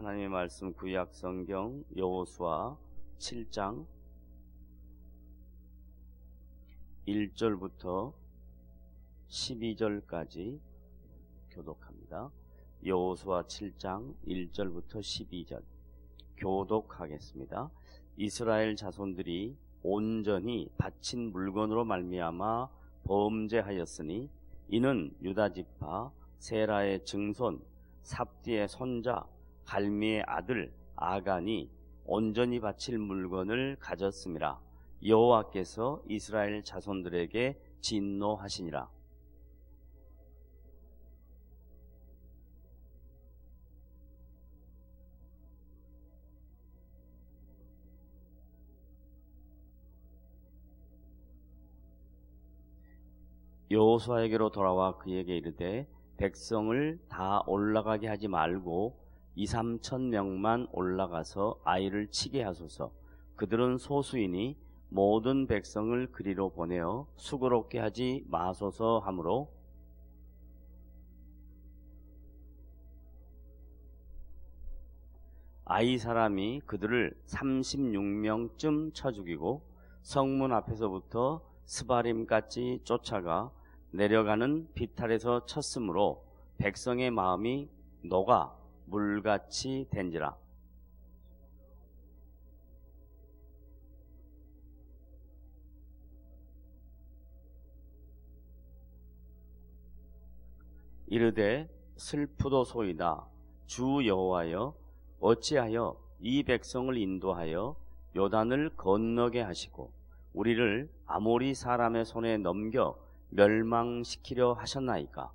하나님의 말씀 구약 성경 여호수아 7장 1절부터 12절까지 교독합니다. 여호수아 7장 1절부터 12절 교독하겠습니다. 이스라엘 자손들이 온전히 바친 물건으로 말미암아 범죄하였으니 이는 유다 지파 세라의 증손 삽디의 손자 갈미의 아들 아간이 온전히 바칠 물건을 가졌음이라. 여호와께서 이스라엘 자손들에게 진노하시니라. 여호수아에게로 돌아와 그에게 이르되 백성을 다 올라가게 하지 말고 2-3천 명만 올라가서 아이를 치게 하소서. 그들은 소수이니 모든 백성을 그리로 보내어 수고롭게 하지 마소서 하므로 아이 사람이 그들을 36명쯤 쳐 죽이고 성문 앞에서부터 스바림까지 쫓아가 내려가는 비탈에서 쳤으므로 백성의 마음이 녹아 물같이 된지라. 이르되 슬프도소이다. 주 여호와여, 어찌하여 이 백성을 인도하여 요단을 건너게 하시고 우리를 아모리 사람의 손에 넘겨 멸망시키려 하셨나이까?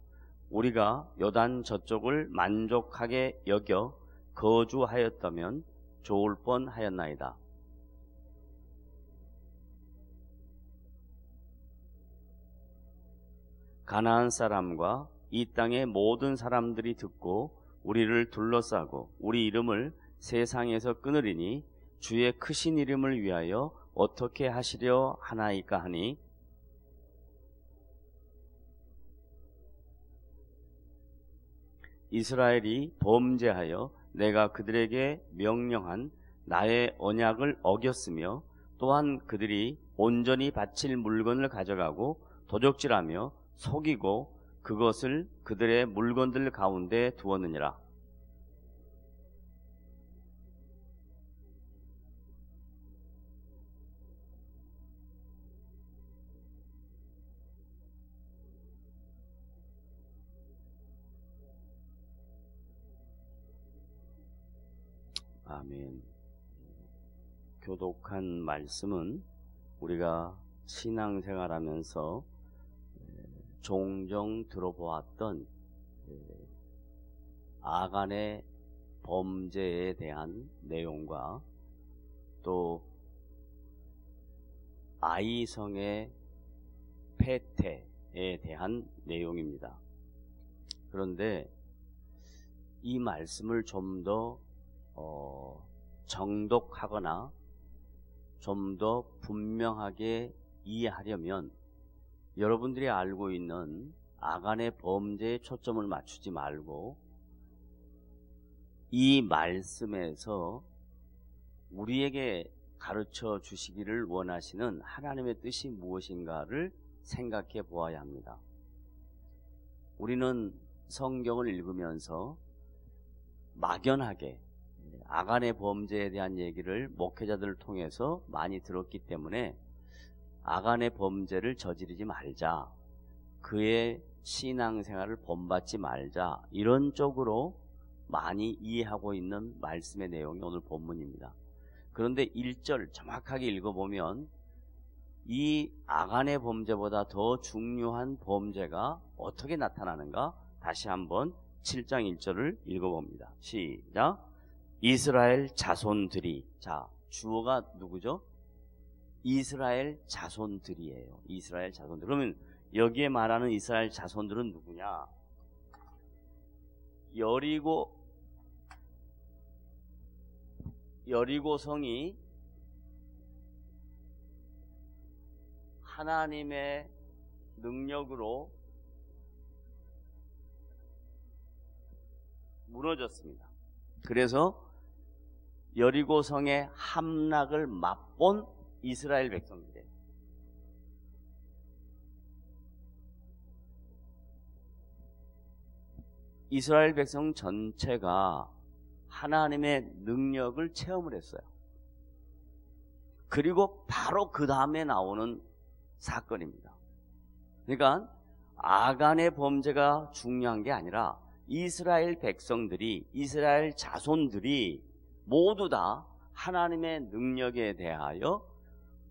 우리가 요단 저쪽을 만족하게 여겨 거주하였다면 좋을 뻔하였나이다. 가나안 사람과 이 땅의 모든 사람들이 듣고 우리를 둘러싸고 우리 이름을 세상에서 끊으리니 주의 크신 이름을 위하여 어떻게 하시려 하나이까 하니 이스라엘이 범죄하여 내가 그들에게 명령한 나의 언약을 어겼으며 또한 그들이 온전히 바칠 물건을 가져가고 도적질하며 속이고 그것을 그들의 물건들 가운데 두었느니라. 아멘. 교독한 말씀은 우리가 신앙생활하면서 종종 들어보았던 아간의 범죄에 대한 내용과 또 아이성의 폐퇴에 대한 내용입니다. 그런데 이 말씀을 좀 더 정독하거나 좀 더 분명하게 이해하려면 여러분들이 알고 있는 아간의 범죄에 초점을 맞추지 말고 이 말씀에서 우리에게 가르쳐 주시기를 원하시는 하나님의 뜻이 무엇인가를 생각해 보아야 합니다. 우리는 성경을 읽으면서 막연하게 아간의 범죄에 대한 얘기를 목회자들을 통해서 많이 들었기 때문에 아간의 범죄를 저지르지 말자, 그의 신앙생활을 본받지 말자, 이런 쪽으로 많이 이해하고 있는 말씀의 내용이 오늘 본문입니다. 그런데 1절 정확하게 읽어보면 이 아간의 범죄보다 더 중요한 범죄가 어떻게 나타나는가? 다시 한번 7장 1절을 읽어봅니다. 시작. 이스라엘 자손들이, 자, 주어가 누구죠? 이스라엘 자손들이에요. 이스라엘 자손들. 그러면 여기에 말하는 이스라엘 자손들은 누구냐? 여리고성이 하나님의 능력으로 무너졌습니다. 그래서 여리고 성의 함락을 맛본 이스라엘 백성들이에요. 이스라엘 백성 전체가 하나님의 능력을 체험을 했어요. 그리고 바로 그 다음에 나오는 사건입니다. 그러니까 아간의 범죄가 중요한 게 아니라 이스라엘 백성들이, 이스라엘 자손들이 모두 다 하나님의 능력에 대하여,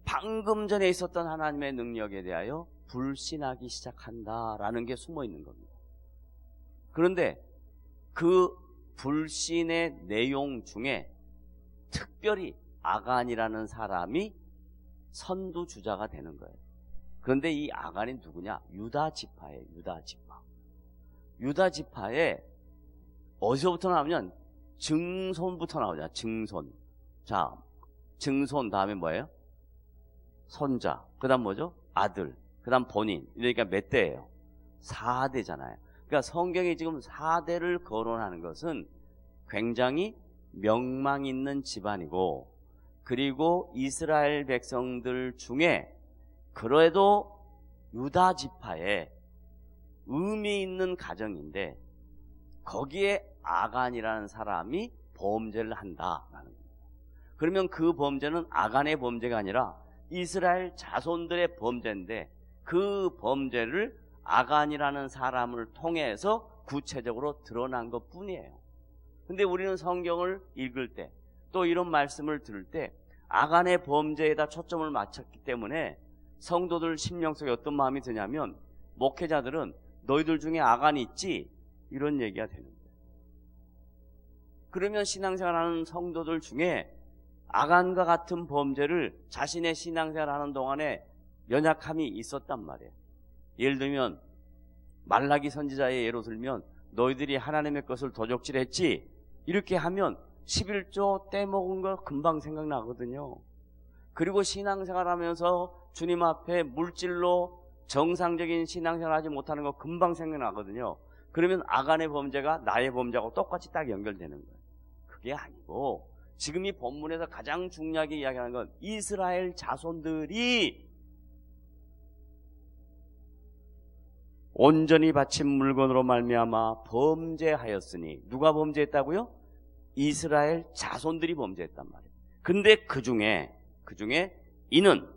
방금 전에 있었던 하나님의 능력에 대하여 불신하기 시작한다라는 게 숨어 있는 겁니다. 그런데 그 불신의 내용 중에 특별히 아간이라는 사람이 선두주자가 되는 거예요. 그런데 이 아간이 누구냐? 유다 지파예요. 유다 지파. 유다 지파에 어디서부터 나오냐면 증손부터 나오잖아. 증손. 자, 증손 다음에 뭐예요? 손자. 그 다음 뭐죠? 아들. 그 다음 본인. 그러니까 몇 대예요? 4대잖아요. 그러니까 성경이 지금 4대를 거론하는 것은 굉장히 명망 있는 집안이고, 그리고 이스라엘 백성들 중에 그래도 유다 지파에 의미 있는 가정인데 거기에 아간이라는 사람이 범죄를 한다라는 겁니다. 그러면 그 범죄는 아간의 범죄가 아니라 이스라엘 자손들의 범죄인데 그 범죄를 아간이라는 사람을 통해서 구체적으로 드러난 것 뿐이에요. 근데 우리는 성경을 읽을 때 또 이런 말씀을 들을 때 아간의 범죄에다 초점을 맞췄기 때문에 성도들 심령 속에 어떤 마음이 드냐면, 목회자들은 너희들 중에 아간이 있지? 이런 얘기가 되는 거예요. 그러면 신앙생활하는 성도들 중에 아간과 같은 범죄를 자신의 신앙생활하는 동안에 연약함이 있었단 말이에요. 예를 들면 말라기 선지자의 예로 들면 너희들이 하나님의 것을 도적질했지? 이렇게 하면 11조 떼먹은 거 금방 생각나거든요. 그리고 신앙생활하면서 주님 앞에 물질로 정상적인 신앙생활하지 못하는 거 금방 생각나거든요. 그러면 아간의 범죄가 나의 범죄하고 똑같이 딱 연결되는 거예요. 그게 아니고 지금 이 본문에서 가장 중요하게 이야기하는 건 이스라엘 자손들이 온전히 바친 물건으로 말미암아 범죄하였으니, 누가 범죄했다고요? 이스라엘 자손들이 범죄했단 말이에요. 근데 그 중에 이는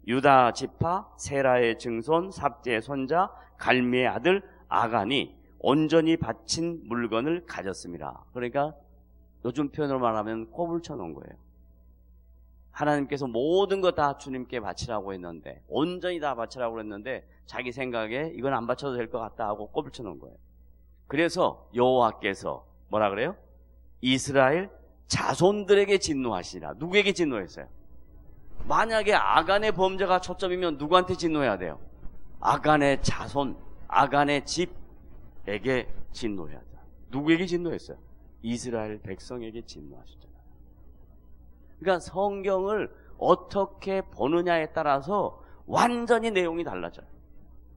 유다 지파 세라의 증손 삽제의 손자 갈미의 아들 아간이 온전히 바친 물건을 가졌습니다. 그러니까 요즘 표현으로 말하면 꼽을 쳐놓은 거예요. 하나님께서 모든 거 다 주님께 바치라고 했는데, 온전히 다 바치라고 했는데 자기 생각에 이건 안 바쳐도 될 것 같다 하고 꼽을 쳐놓은 거예요. 그래서 여호와께서 뭐라 그래요? 이스라엘 자손들에게 진노하시니라. 누구에게 진노했어요? 만약에 아간의 범죄가 초점이면 누구한테 진노해야 돼요? 아간의 자손, 아간의 집에게 진노해야 돼요. 누구에게 진노했어요? 이스라엘 백성에게 진노하셨잖아요. 그러니까 성경을 어떻게 보느냐에 따라서 완전히 내용이 달라져요.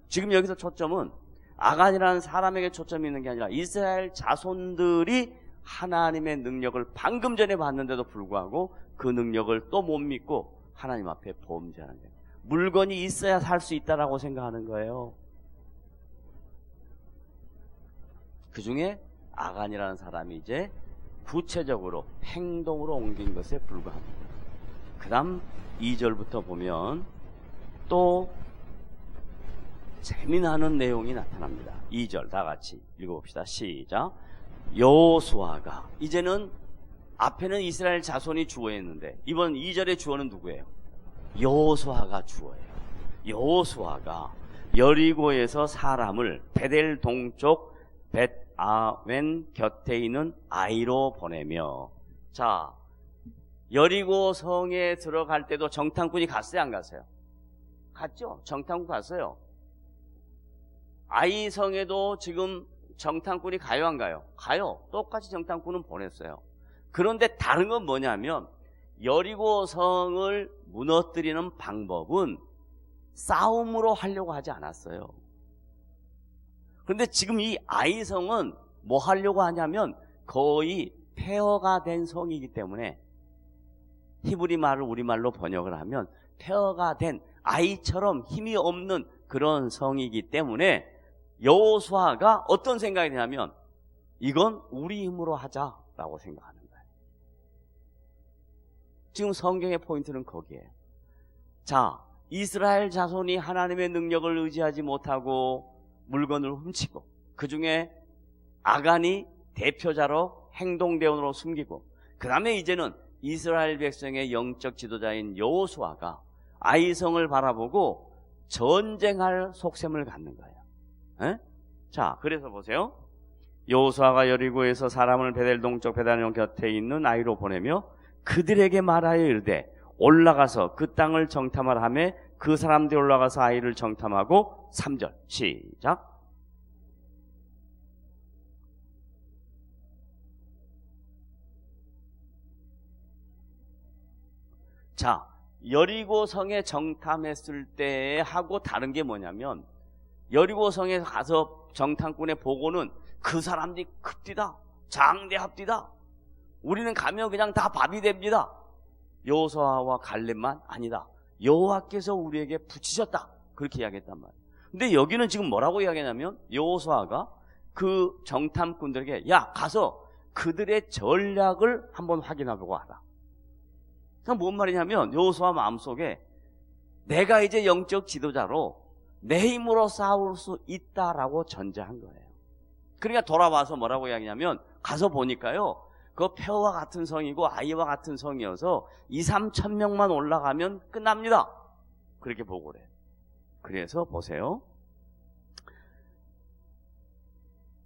지금 여기서 초점은 아간이라는 사람에게 초점이 있는 게 아니라 이스라엘 자손들이 하나님의 능력을 방금 전에 봤는데도 불구하고 그 능력을 또 못 믿고 하나님 앞에 범죄하는 거예요. 물건이 있어야 살 수 있다라고 생각하는 거예요. 그 중에 아간이라는 사람이 이제 구체적으로 행동으로 옮긴 것에 불과합니다. 그 다음 2절부터 보면 또 재미나는 내용이 나타납니다. 2절 다 같이 읽어봅시다. 시작. 여호수아가, 이제는 앞에는 이스라엘 자손이 주어였는데 이번 2절의 주어는 누구예요? 여호수아가 주어예요. 여호수아가 여리고에서 사람을 베델 동쪽 벳아웬 곁에 있는 아이로 보내며, 자, 여리고 성에 들어갈 때도 정탐꾼이 갔어요, 안 갔어요? 갔죠? 정탐꾼 갔어요. 아이 성에도 지금 정탐꾼이 가요, 안 가요? 가요. 똑같이 정탐꾼은 보냈어요. 그런데 다른 건 뭐냐면 여리고 성을 무너뜨리는 방법은 싸움으로 하려고 하지 않았어요. 그런데 지금 이 아이 성은 뭐 하려고 하냐면 거의 폐허가 된 성이기 때문에 히브리 말을 우리말로 번역을 하면 폐허가 된 아이처럼 힘이 없는 그런 성이기 때문에 여호수아가 어떤 생각이 드냐면 이건 우리 힘으로 하자라고 생각하는 거예요. 지금 성경의 포인트는 거기에요. 자, 이스라엘 자손이 하나님의 능력을 의지하지 못하고 물건을 훔치고 그 중에 아간이 대표자로 행동대원으로 숨기고 그 다음에 이제는 이스라엘 백성의 영적 지도자인 여호수아가 아이성을 바라보고 전쟁할 속셈을 갖는 거예요. 에? 자, 그래서 보세요. 여호수아가 여리고에서 사람을 베델 동쪽 베다니온 곁에 있는 아이로 보내며 그들에게 말하여 이르되 올라가서 그 땅을 정탐하라 하며 그 사람들이 올라가서 아이를 정탐하고 3절 시작. 자, 여리고 성에 정탐했을 때 하고 다른 게 뭐냐면 여리고 성에 가서 정탐꾼의 보고는 그 사람들이 큽디다, 장대합디다, 우리는 가면 그냥 다 밥이 됩니다. 여호수아와 갈렙만 아니다, 여호와께서 우리에게 붙이셨다, 그렇게 이야기했단 말이에요. 근데 여기는 지금 뭐라고 이야기하냐면 여호수아가 그 정탐꾼들에게 야, 가서 그들의 전략을 한번 확인하고 와라. 그러니까 뭔 말이냐면 여호수아 마음속에 내가 이제 영적 지도자로 내 힘으로 싸울 수 있다라고 전제한 거예요. 그러니까 돌아와서 뭐라고 이야기냐면 가서 보니까요, 그 폐허와 같은 성이고 아이와 같은 성이어서 2-3천 명만 올라가면 끝납니다. 그렇게 보고를 해요. 그래서 보세요.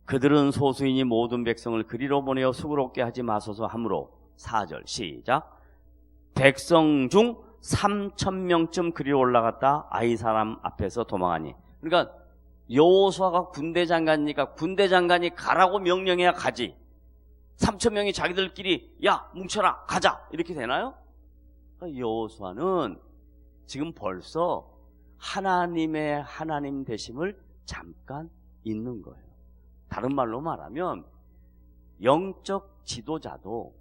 그들은 소수이니 모든 백성을 그리로 보내어 수고롭게 하지 마소서 하므로 4절 시작. 백성 중 3,000명쯤 그리로 올라갔다 아이 사람 앞에서 도망하니. 그러니까 여호수아가 군대 장관이니까 군대 장관이 가라고 명령해야 가지. 3,000명이 자기들끼리 야 뭉쳐라 가자 이렇게 되나요? 여호수아는 지금 벌써 하나님의 하나님 되심을 잠깐 잊는 거예요. 다른 말로 말하면 영적 지도자도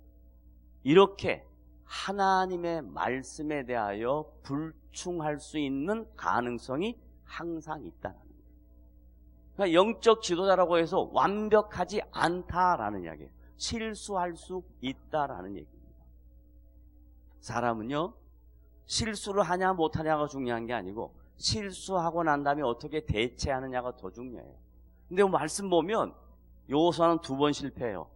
이렇게 하나님의 말씀에 대하여 불충할 수 있는 가능성이 항상 있다는 거예요. 그러니까 영적 지도자라고 해서 완벽하지 않다라는 이야기예요. 실수할 수 있다라는 얘기입니다. 사람은요, 실수를 하냐 못하냐가 중요한 게 아니고 실수하고 난 다음에 어떻게 대처하느냐가 더 중요해요. 근데 말씀 보면 여호수아는 2번 실패해요.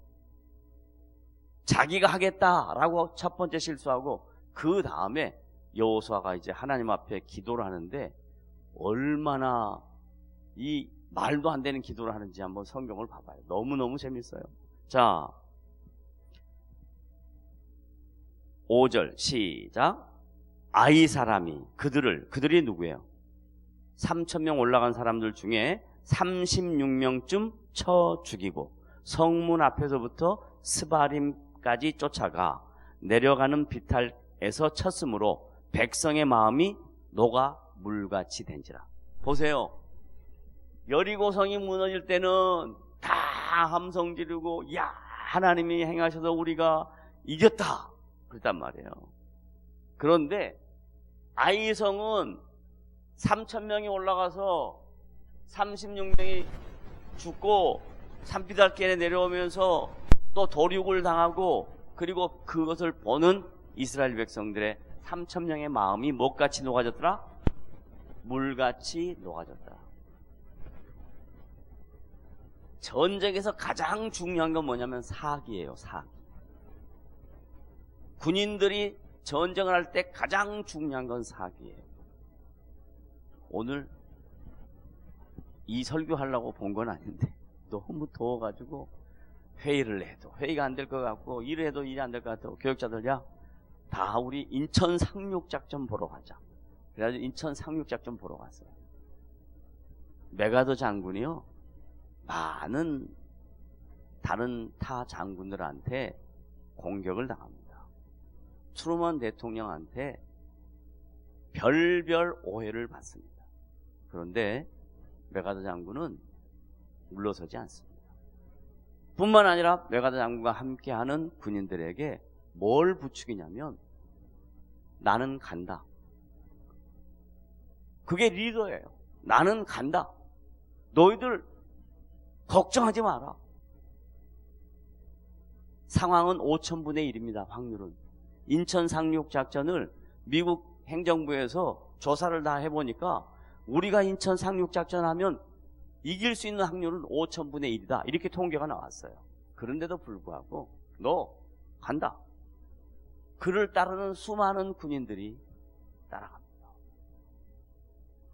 자기가 하겠다라고 첫 번째 실수하고 그 다음에 여호수아가 이제 하나님 앞에 기도를 하는데 얼마나 이 말도 안 되는 기도를 하는지 한번 성경을 봐봐요. 너무너무 재밌어요. 자, 5절 시작. 아이 사람이 그들이 누구예요? 3,000명 올라간 사람들 중에 36명쯤 쳐 죽이고 성문 앞에서부터 스바림까지 쫓아가 내려가는 비탈에서 쳤으므로 백성의 마음이 녹아 물같이 된지라. 보세요. 여리고성이 무너질 때는 다 함성 지르고 야, 하나님이 행하셔서 우리가 이겼다 그랬단 말이에요. 그런데 아이성은 3,000명이 올라가서 36명이 죽고 산비탈길에 내려오면서 또 도륙을 당하고 그리고 그것을 보는 이스라엘 백성들의 3,000명의 마음이 뭐같이 녹아졌더라? 물같이 녹아졌다. 전쟁에서 가장 중요한 건 뭐냐면 사기예요. 사기. 군인들이 전쟁을 할 때 가장 중요한 건 사기예요. 오늘 이 설교하려고 본 건 아닌데 너무 더워가지고 회의를 해도 회의가 안 될 것 같고 일을 해도 일이 안 될 것 같고 교육자들야 다 우리 인천 상륙작전 보러 가자. 그래가지고 인천 상륙작전 보러 갔어요. 메가더 장군이요, 많은 다른 타 장군들한테 공격을 당합니다. 트루먼 대통령한테 별별 오해를 받습니다. 그런데 메가더 장군은 물러서지 않습니다. 뿐만 아니라 메가다 장군과 함께하는 군인들에게 뭘 부추기냐면 나는 간다. 그게 리더예요. 나는 간다. 너희들 걱정하지 마라. 상황은 5,000분의 1입니다. 확률은. 인천 상륙 작전을 미국 행정부에서 조사를 다 해보니까 우리가 인천 상륙 작전 하면 이길 수 있는 확률은 5,000분의 1이다. 이렇게 통계가 나왔어요. 그런데도 불구하고 너 간다. 그를 따르는 수많은 군인들이 따라갑니다.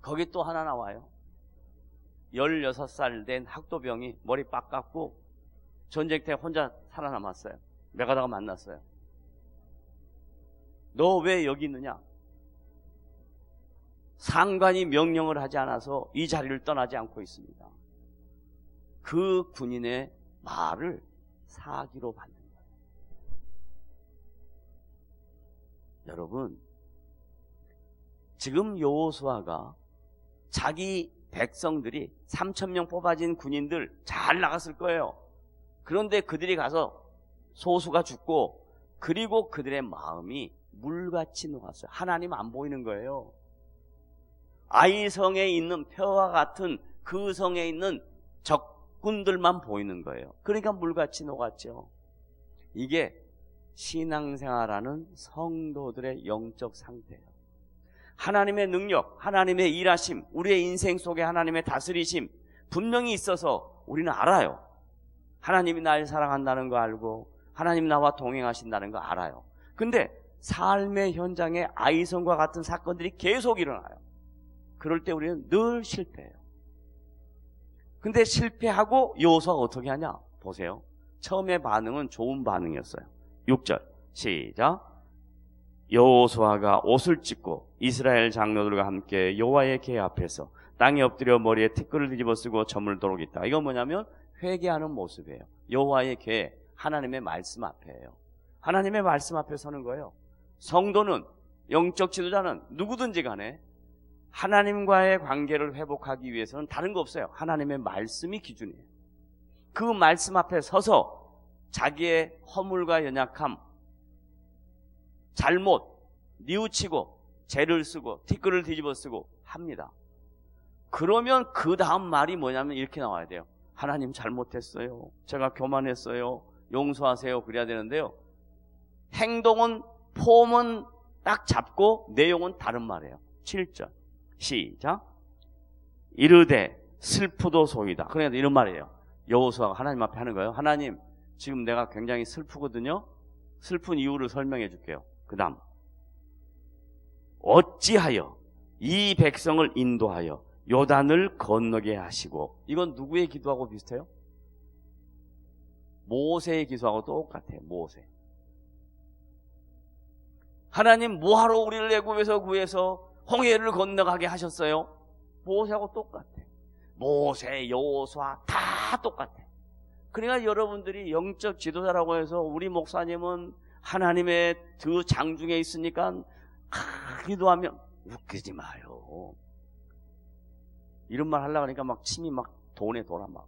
거기 또 하나 나와요. 16살 된 학도병이 머리 빡 깎고 전쟁터에 혼자 살아남았어요. 메가다가 만났어요. 너 왜 여기 있느냐? 상관이 명령을 하지 않아서 이 자리를 떠나지 않고 있습니다. 그 군인의 말을 사기로 받는 거예요. 여러분, 지금 여호수아가 자기 백성들이 3,000명 뽑아진 군인들 잘 나갔을 거예요. 그런데 그들이 가서 소수가 죽고 그리고 그들의 마음이 물같이 녹았어요. 하나님 안 보이는 거예요. 아이성에 있는 표와 같은 그 성에 있는 적군들만 보이는 거예요. 그러니까 물같이 녹았죠. 이게 신앙생활하는 성도들의 영적 상태예요. 하나님의 능력, 하나님의 일하심, 우리의 인생 속에 하나님의 다스리심 분명히 있어서 우리는 알아요. 하나님이 날 사랑한다는 거 알고 하나님 나와 동행하신다는 거 알아요. 근데 삶의 현장에 아이성과 같은 사건들이 계속 일어나요. 그럴 때 우리는 늘 실패해요. 근데 실패하고 여호수아가 어떻게 하냐? 보세요. 처음에 반응은 좋은 반응이었어요. 6절 시작. 여호수아가 옷을 찢고 이스라엘 장로들과 함께 여호와의 궤 앞에서 땅에 엎드려 머리에 티끌을 뒤집어 쓰고 점을 도록있다. 이건 뭐냐면 회개하는 모습이에요. 여호와의 궤, 하나님의 말씀 앞에예요. 하나님의 말씀 앞에 서는 거예요. 성도는, 영적 지도자는 누구든지 간에 하나님과의 관계를 회복하기 위해서는 다른 거 없어요. 하나님의 말씀이 기준이에요. 그 말씀 앞에 서서 자기의 허물과 연약함, 잘못, 뉘우치고 죄를 쓰고 티끌을 뒤집어 쓰고 합니다. 그러면 그 다음 말이 뭐냐면 이렇게 나와야 돼요. 하나님 잘못했어요. 제가 교만했어요. 용서하세요. 그래야 되는데요. 행동은, 폼은 딱 잡고 내용은 다른 말이에요. 7절 시작. 이르되 슬프도소이다. 그러니까 이런 말이에요. 여호수아가 하나님 앞에 하는 거예요. 하나님, 지금 내가 굉장히 슬프거든요. 슬픈 이유를 설명해 줄게요. 그 다음 어찌하여 이 백성을 인도하여 요단을 건너게 하시고. 이건 누구의 기도하고 비슷해요? 모세의 기도하고 똑같아요. 모세. 하나님 뭐하러 우리를 애굽에서 구해서 홍해를 건너가게 하셨어요? 모세하고 똑같아. 모세, 여호수아 다 똑같아. 그러니까 여러분들이 영적 지도자라고 해서 우리 목사님은 하나님의 그 장중에 있으니까 기도하면 웃기지 마요. 이런 말 하려고 하니까 막 침이 막 돈에 돌아 막.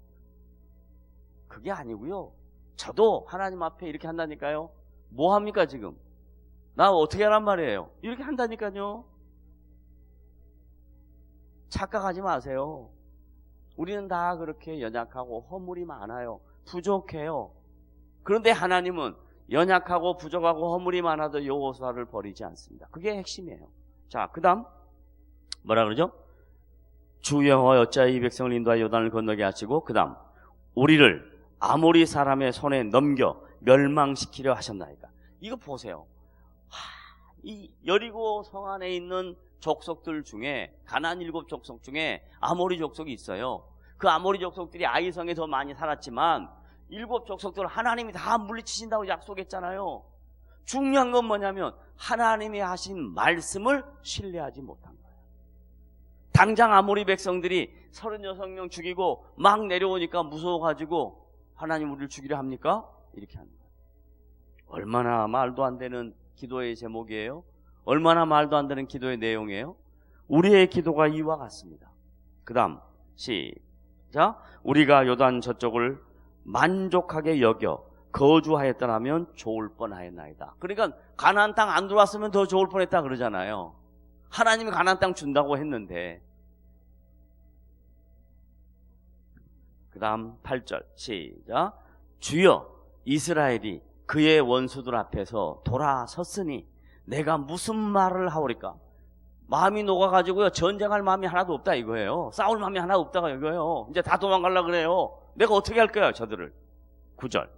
그게 아니고요. 저도 하나님 앞에 이렇게 한다니까요. 뭐 합니까 지금? 나 어떻게 하란 말이에요? 이렇게 한다니까요. 착각하지 마세요. 우리는 다 그렇게 연약하고 허물이 많아요. 부족해요. 그런데 하나님은 연약하고 부족하고 허물이 많아도 여호수아를 버리지 않습니다. 그게 핵심이에요. 자, 그 다음 뭐라 그러죠? 주 여호와 어찌하여 이 백성을 인도하여 요단을 건너게 하시고, 그 다음 우리를 아모리 사람의 손에 넘겨 멸망시키려 하셨나이까. 이거 보세요. 이 여리고 성 안에 있는 족속들 중에, 가나안 7 족속 중에 아모리 족속이 있어요. 그 아모리 족속들이 아이성에 더 많이 살았지만 7 족속들을 하나님이 다 물리치신다고 약속했잖아요. 중요한 건 뭐냐면 하나님이 하신 말씀을 신뢰하지 못한 거예요. 당장 아모리 백성들이 36명 죽이고 막 내려오니까 무서워가지고 하나님 우리를 죽이려 합니까? 이렇게 하는 거예요. 얼마나 말도 안 되는 기도의 제목이에요. 얼마나 말도 안 되는 기도의 내용이에요. 우리의 기도가 이와 같습니다. 그 다음 시작. 우리가 요단 저쪽을 만족하게 여겨 거주하였더라면 좋을 뻔하였나이다. 그러니까 가나안 땅 안 들어왔으면 더 좋을 뻔했다 그러잖아요. 하나님이 가나안 땅 준다고 했는데. 그 다음 8절 시작. 주여 이스라엘이 그의 원수들 앞에서 돌아섰으니 내가 무슨 말을 하오리까. 마음이 녹아가지고요 전쟁할 마음이 하나도 없다 이거예요. 싸울 마음이 하나도 없다 이거예요. 이제 다 도망가려고 그래요. 내가 어떻게 할 거야 저들을. 9절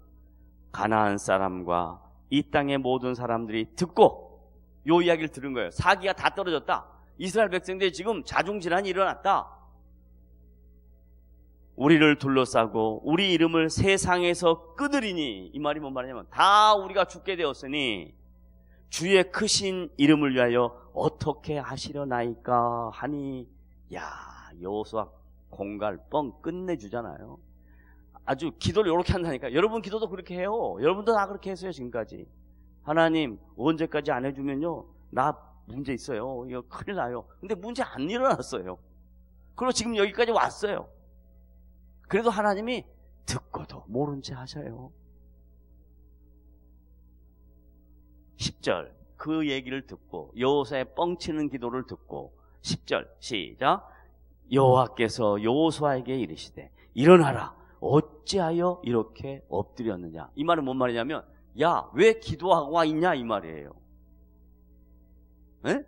가나안 사람과 이 땅의 모든 사람들이 듣고 요 이야기를 들은 거예요. 사기가 다 떨어졌다. 이스라엘 백성들이 지금 자중질환이 일어났다. 우리를 둘러싸고 우리 이름을 세상에서 끄드리니, 이 말이 뭔 말이냐면 다 우리가 죽게 되었으니 주의 크신 이름을 위하여 어떻게 하시려나이까 하니. 야, 여호수아 공갈 뻥 끝내주잖아요. 아주 기도를 이렇게 한다니까. 여러분 기도도 그렇게 해요. 여러분도 다 그렇게 했어요 지금까지. 하나님 언제까지 안 해주면요 나 문제 있어요. 이거 큰일 나요. 근데 문제 안 일어났어요. 그리고 지금 여기까지 왔어요. 그래도 하나님이 듣고도 모른 채 하셔요. 10절 그 얘기를 듣고 여호수아의 뻥치는 기도를 듣고 10절 시작. 여호와께서 여호수아에게 이르시되 일어나라 어찌하여 이렇게 엎드렸느냐. 이 말은 뭔 말이냐면 야 왜 기도하고 있냐 이 말이에요. 에?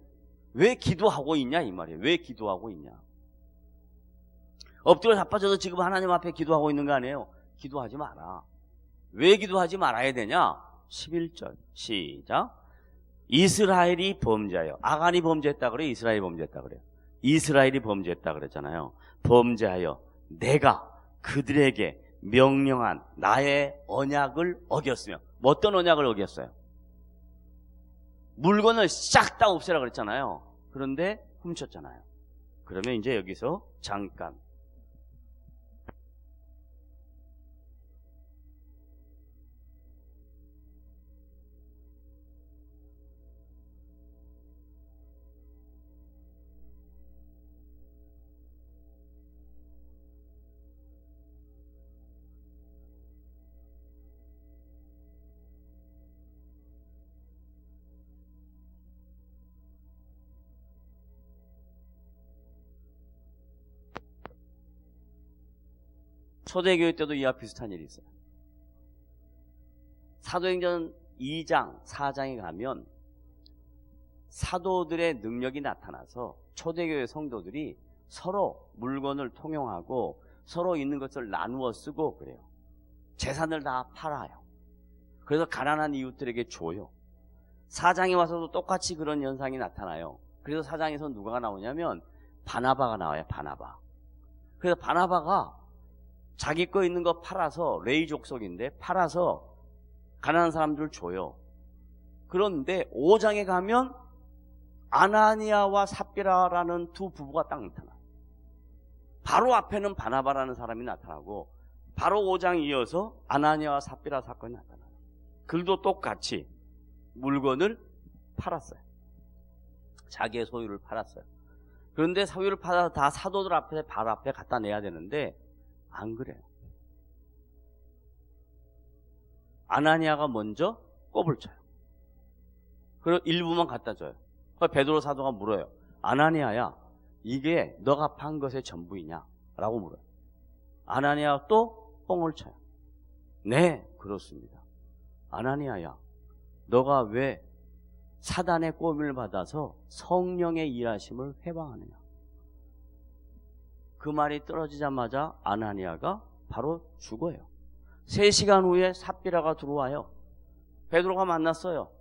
왜 기도하고 있냐 이 말이에요. 왜 기도하고 있냐. 엎드려 자빠져서 지금 하나님 앞에 기도하고 있는 거 아니에요. 기도하지 마라. 왜 기도하지 말아야 되냐. 11절 시작. 이스라엘이 범죄하여. 아간이 범죄했다 그래요. 이스라엘이 범죄했다 그래요. 이스라엘이 범죄했다 그랬잖아요. 범죄하여 내가 그들에게 명령한 나의 언약을 어겼으며. 뭐 어떤 언약을 어겼어요? 물건을 싹 다 없애라 그랬잖아요. 그런데 훔쳤잖아요. 그러면 이제 여기서 잠깐 초대교회 때도 이와 비슷한 일이 있어요. 사도행전 2장, 4장에 가면 사도들의 능력이 나타나서 초대교회 성도들이 서로 물건을 통용하고 서로 있는 것을 나누어 쓰고 그래요. 재산을 다 팔아요. 그래서 가난한 이웃들에게 줘요. 4장에 와서도 똑같이 그런 현상이 나타나요. 그래서 4장에서 누가 나오냐면 바나바가 나와요. 바나바. 그래서 바나바가 자기 거 있는 거 팔아서, 레위 족속인데 팔아서 가난한 사람들 줘요. 그런데 5장에 가면 아나니아와 삽비라라는 두 부부가 딱 나타나요. 바로 앞에는 바나바라는 사람이 나타나고 바로 5장 이어서 아나니아와 삽비라 사건이 나타나요. 그들도 똑같이 물건을 팔았어요. 자기의 소유를 팔았어요. 그런데 소유를 팔아서 다 사도들 앞에 바로 앞에 갖다 내야 되는데 안 그래요. 아나니아가 먼저 꼽을 쳐요. 그리고 일부만 갖다 줘요. 베드로 사도가 물어요. 아나니아야, 이게 너가 판 것의 전부이냐? 라고 물어요. 아나니아가 또 뻥을 쳐요. 네, 그렇습니다. 아나니아야, 너가 왜 사단의 꼬임을 받아서 성령의 일하심을 회방하느냐? 그 말이 떨어지자마자 아나니아가 바로 죽어요. 3시간 후에 삽비라가 들어와요. 베드로가 만났어요.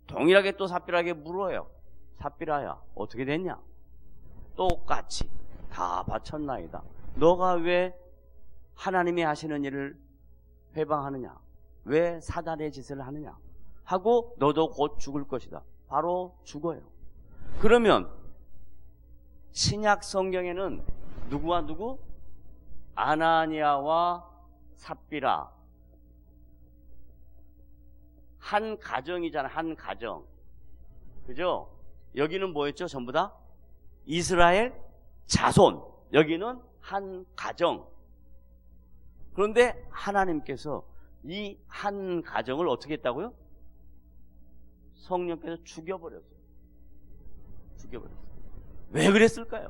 동일하게 또 삽비라에게 물어요. 삽비라야, 어떻게 됐냐? 똑같이 다 바쳤나이다. 너가 왜 하나님이 하시는 일을 회방하느냐? 왜 사단의 짓을 하느냐? 하고 너도 곧 죽을 것이다. 바로 죽어요. 그러면 신약 성경에는 누구와 누구? 아나니아와 삽비라. 한 가정이잖아. 한 가정. 그죠? 여기는 뭐였죠? 전부 다 이스라엘 자손. 여기는 한 가정. 그런데 하나님께서 이 한 가정을 어떻게 했다고요? 성령께서 죽여버렸어요. 죽여버렸어요. 왜 그랬을까요?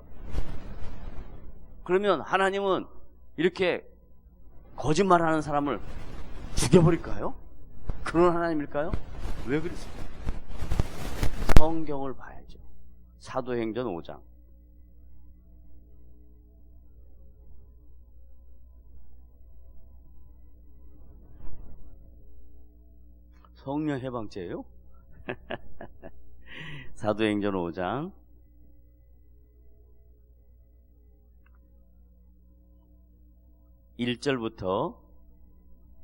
그러면 하나님은 이렇게 거짓말하는 사람을 죽여버릴까요? 그런 하나님일까요? 왜 그랬을까요? 성경을 봐야죠. 사도행전 5장. 성령 해방죄예요? 사도행전 5장 1절부터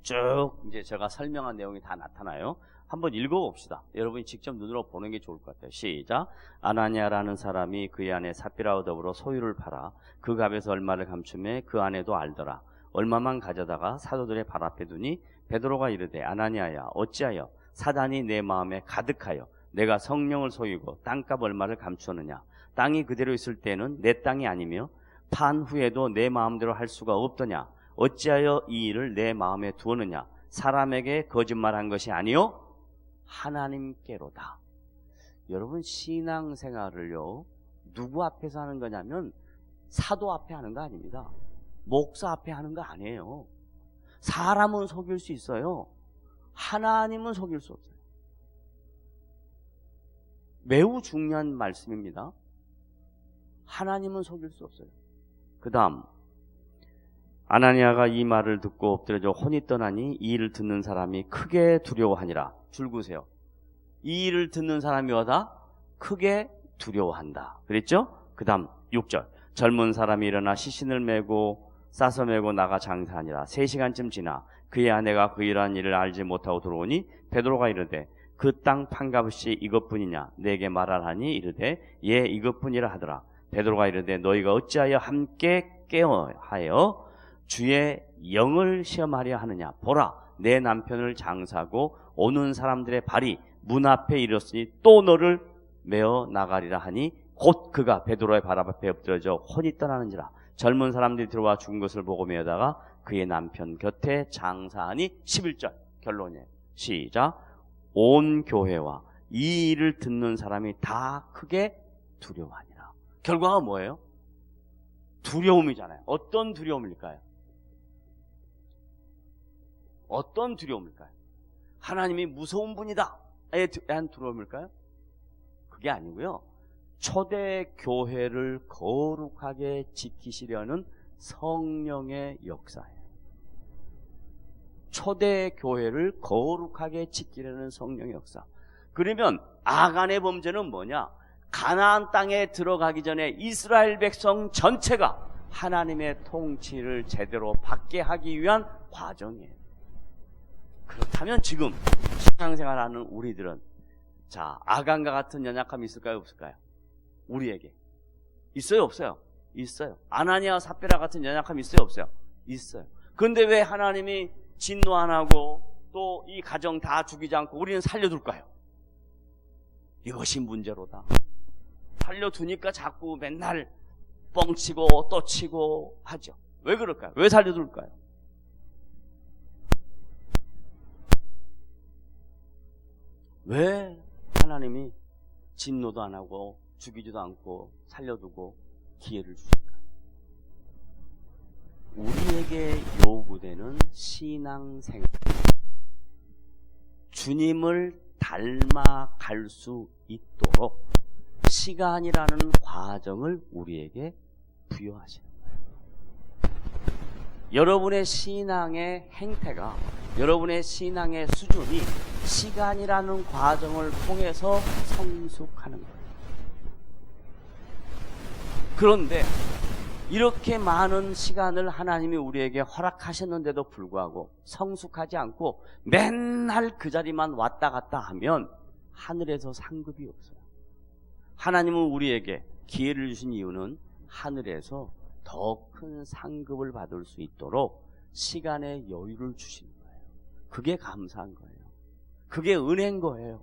쭉 이제 제가 설명한 내용이 다 나타나요. 한번 읽어봅시다. 여러분이 직접 눈으로 보는 게 좋을 것 같아요. 시작. 아나니아라는 사람이 그의 아내 삽비라와 더불어 소유를 팔아 그 값에서 얼마를 감추매 그 아내도 알더라. 얼마만 가져다가 사도들의 발 앞에 두니 베드로가 이르되 아나니아야 어찌하여 사단이 내 마음에 가득하여 내가 성령을 속이고 땅값 얼마를 감추었느냐. 땅이 그대로 있을 때는 내 땅이 아니며 판 후에도 내 마음대로 할 수가 없더냐. 어찌하여 이 일을 내 마음에 두었느냐. 사람에게 거짓말한 것이 아니요 하나님께로다. 여러분 신앙생활을요 누구 앞에서 하는 거냐면 사도 앞에 하는 거 아닙니다. 목사 앞에 하는 거 아니에요. 사람은 속일 수 있어요. 하나님은 속일 수 없어요. 매우 중요한 말씀입니다. 하나님은 속일 수 없어요. 그 다음 아나니아가 이 말을 듣고 엎드려져 혼이 떠나니 이 일을 듣는 사람이 크게 두려워하니라. 줄구세요. 이 일을 듣는 사람이 와다 크게 두려워한다. 그랬죠? 그 다음 6절 젊은 사람이 일어나 시신을 메고 싸서 메고 나가 장사하니라. 3시간쯤 지나 그의 아내가 그 일한 일을 알지 못하고 들어오니 베드로가 이르되 그 땅 판값이 이것뿐이냐 내게 말하라니 이르되 예 이것뿐이라 하더라. 베드로가 이르되 너희가 어찌하여 함께 깨어하여 주의 영을 시험하려 하느냐. 보라 내 남편을 장사하고 오는 사람들의 발이 문 앞에 이르렀으니 또 너를 메어 나가리라 하니 곧 그가 베드로의 발 앞에 엎드려져 혼이 떠나는지라. 젊은 사람들이 들어와 죽은 것을 보고 메어다가 그의 남편 곁에 장사하니 11절 결론이에요. 시작. 온 교회와 이 일을 듣는 사람이 다 크게 두려워하니라. 결과가 뭐예요? 두려움이잖아요. 어떤 두려움일까요? 어떤 두려움일까요? 하나님이 무서운 분이다에 대한 두려움일까요? 그게 아니고요. 초대 교회를 거룩하게 지키시려는 성령의 역사예요. 초대 교회를 거룩하게 지키려는 성령의 역사. 그러면 아간의 범죄는 뭐냐? 가나안 땅에 들어가기 전에 이스라엘 백성 전체가 하나님의 통치를 제대로 받게 하기 위한 과정이에요. 그렇다면 지금 신앙생활하는 우리들은 자 아간과 같은 연약함이 있을까요? 없을까요? 우리에게 있어요? 없어요? 있어요. 아나니아와 삽비라 같은 연약함이 있어요? 없어요? 있어요. 그런데 왜 하나님이 진노 안 하고 또 이 가정 다 죽이지 않고 우리는 살려둘까요? 이것이 문제로다. 살려두니까 자꾸 맨날 뻥치고 또 치고 하죠. 왜 그럴까요? 왜 살려둘까요? 왜 하나님이 진노도 안 하고 죽이지도 않고 살려두고 기회를 주실까? 우리에게 요구되는 신앙생활, 주님을 닮아갈 수 있도록 시간이라는 과정을 우리에게 부여하시는 거예요. 여러분의 신앙의 행태가, 여러분의 신앙의 수준이 시간이라는 과정을 통해서 성숙하는 거예요. 그런데 이렇게 많은 시간을 하나님이 우리에게 허락하셨는데도 불구하고 성숙하지 않고 맨날 그 자리만 왔다 갔다 하면 하늘에서 상급이 없어요. 하나님은 우리에게 기회를 주신 이유는 하늘에서 더 큰 상급을 받을 수 있도록 시간의 여유를 주시는 거예요. 그게 감사한 거예요. 그게 은혜인 거예요.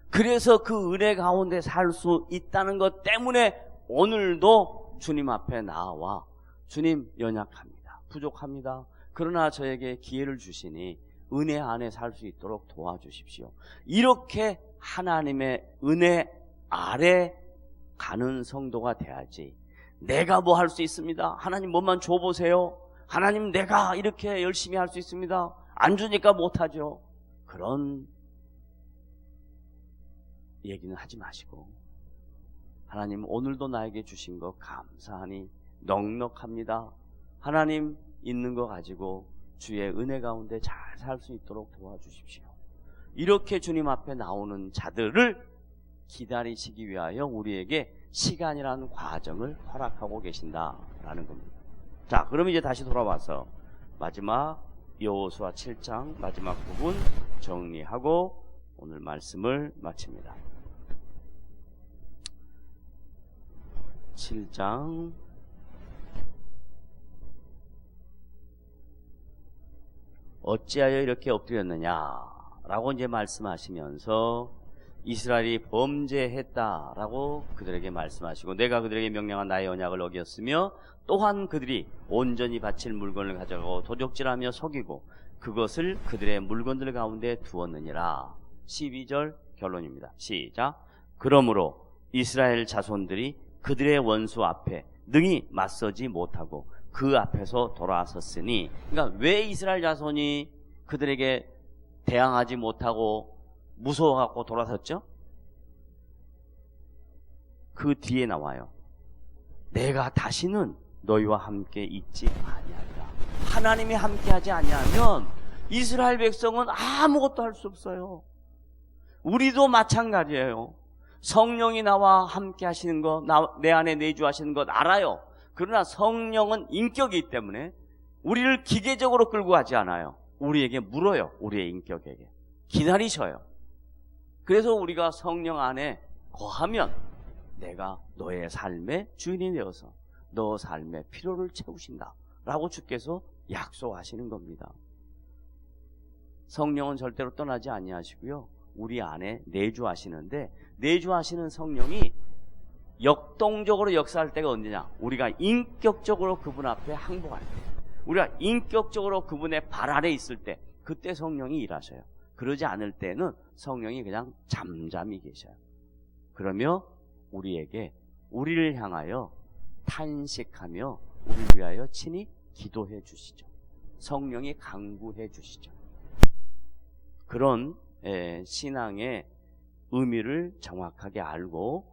그래서 그 은혜 가운데 살 수 있다는 것 때문에 오늘도 주님 앞에 나와 주님 연약합니다. 부족합니다. 그러나 저에게 기회를 주시니 은혜 안에 살 수 있도록 도와주십시오. 이렇게 하나님의 은혜 아래 가는 성도가 돼야지, 내가 뭐 할 수 있습니다, 하나님 뭐만 줘보세요, 하나님 내가 이렇게 열심히 할 수 있습니다, 안 주니까 못하죠, 그런 얘기는 하지 마시고, 하나님 오늘도 나에게 주신 거 감사하니 넉넉합니다, 하나님 있는 거 가지고 주의 은혜 가운데 잘 살 수 있도록 도와주십시오. 이렇게 주님 앞에 나오는 자들을 기다리시기 위하여 우리에게 시간이라는 과정을 허락하고 계신다라는 겁니다. 자, 그럼 이제 다시 돌아와서 마지막 여호수아 7장 마지막 부분 정리하고 오늘 말씀을 마칩니다. 7장 어찌하여 이렇게 엎드렸느냐라고 이제 말씀하시면서 이스라엘이 범죄했다라고 그들에게 말씀하시고, 내가 그들에게 명령한 나의 언약을 어겼으며 또한 그들이 온전히 바칠 물건을 가져가고 도적질하며 속이고 그것을 그들의 물건들 가운데 두었느니라. 12절 결론입니다. 시작. 그러므로 이스라엘 자손들이 그들의 원수 앞에 능히 맞서지 못하고 그 앞에서 돌아섰으니, 그러니까 왜 이스라엘 자손이 그들에게 대항하지 못하고 무서워갖고 돌아섰죠? 그 뒤에 나와요. 내가 다시는 너희와 함께 있지 아니하리라. 하나님이 함께하지 아니하면 이스라엘 백성은 아무것도 할 수 없어요. 우리도 마찬가지예요. 성령이 나와 함께 하시는 것, 내 안에 내주하시는 것 알아요. 그러나 성령은 인격이기 때문에 우리를 기계적으로 끌고 가지 않아요. 우리에게 물어요. 우리의 인격에게 기다리셔요. 그래서 우리가 성령 안에 거하면 내가 너의 삶의 주인이 되어서 너 삶의 필요를 채우신다 라고 주께서 약속하시는 겁니다. 성령은 절대로 떠나지 아니하시고요, 우리 안에 내주하시는데, 내주하시는 성령이 역동적으로 역사할 때가 언제냐? 우리가 인격적으로 그분 앞에 항복할 때, 우리가 인격적으로 그분의 발 아래 있을 때, 그때 성령이 일하셔요. 그러지 않을 때는 성령이 그냥 잠잠히 계셔요. 그러며 우리를 향하여 탄식하며 우리를 위하여 친히 기도해 주시죠. 성령이 강구해 주시죠. 그런 신앙의 의미를 정확하게 알고,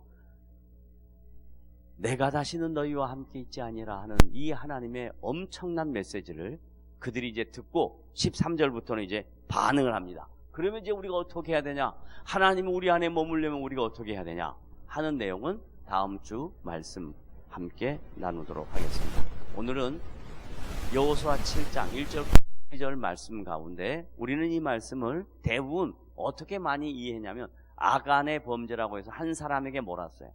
내가 다시는 너희와 함께 있지 아니라 하는 이 하나님의 엄청난 메시지를 그들이 이제 듣고 13절부터는 이제 반응을 합니다. 그러면 이제 우리가 어떻게 해야 되냐? 하나님은 우리 안에 머물려면 우리가 어떻게 해야 되냐? 하는 내용은 다음 주 말씀 함께 나누도록 하겠습니다. 오늘은 여호수아 7장 1절 2절 말씀 가운데 우리는 이 말씀을 대부분 어떻게 많이 이해했냐면, 아간의 범죄라고 해서 한 사람에게 몰았어요.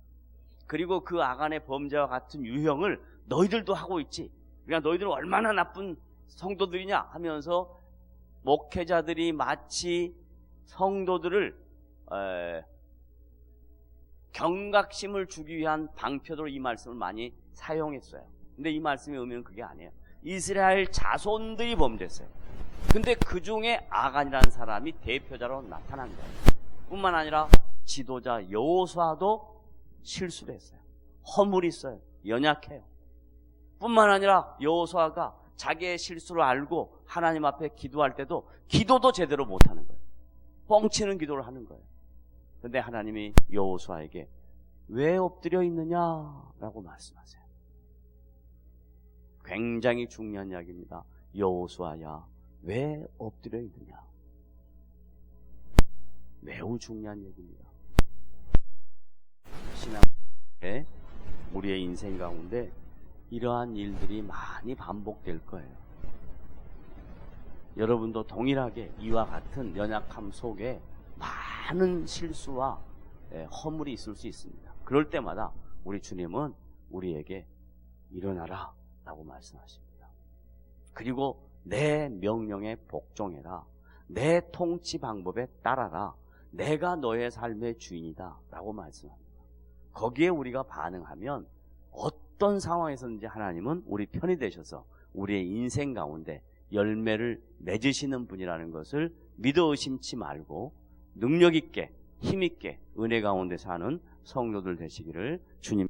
그리고 그 아간의 범죄와 같은 유형을 너희들도 하고 있지, 그러니까 너희들은 얼마나 나쁜 성도들이냐 하면서 목회자들이 마치 성도들을 경각심을 주기 위한 방편으로 이 말씀을 많이 사용했어요. 근데 이 말씀의 의미는 그게 아니에요. 이스라엘 자손들이 범죄했어요. 근데 그 중에 아간이라는 사람이 대표자로 나타난 거예요. 뿐만 아니라 지도자 여호수아도 실수를 했어요. 허물이 있어요. 연약해요. 뿐만 아니라 여호수아가 자기의 실수를 알고 하나님 앞에 기도할 때도 기도도 제대로 못하는 거예요. 뻥치는 기도를 하는 거예요. 그런데 하나님이 여호수아에게 왜 엎드려 있느냐라고 말씀하세요. 굉장히 중요한 이야기입니다. 여호수아야, 왜 엎드려 있느냐? 매우 중요한 얘기입니다. 신앙의 우리의 인생 가운데 이러한 일들이 많이 반복될 거예요. 여러분도 동일하게 이와 같은 연약함 속에 많은 실수와 허물이 있을 수 있습니다. 그럴 때마다 우리 주님은 우리에게 일어나라 라고 말씀하십니다. 그리고 내 명령에 복종해라, 내 통치 방법에 따라라, 내가 너의 삶의 주인이다 라고 말씀합니다. 거기에 우리가 반응하면 어떤 상황에서든지 하나님은 우리 편이 되셔서 우리의 인생 가운데 열매를 맺으시는 분이라는 것을 믿어 의심치 말고 능력 있게 힘 있게 은혜 가운데 사는 성도들 되시기를 주님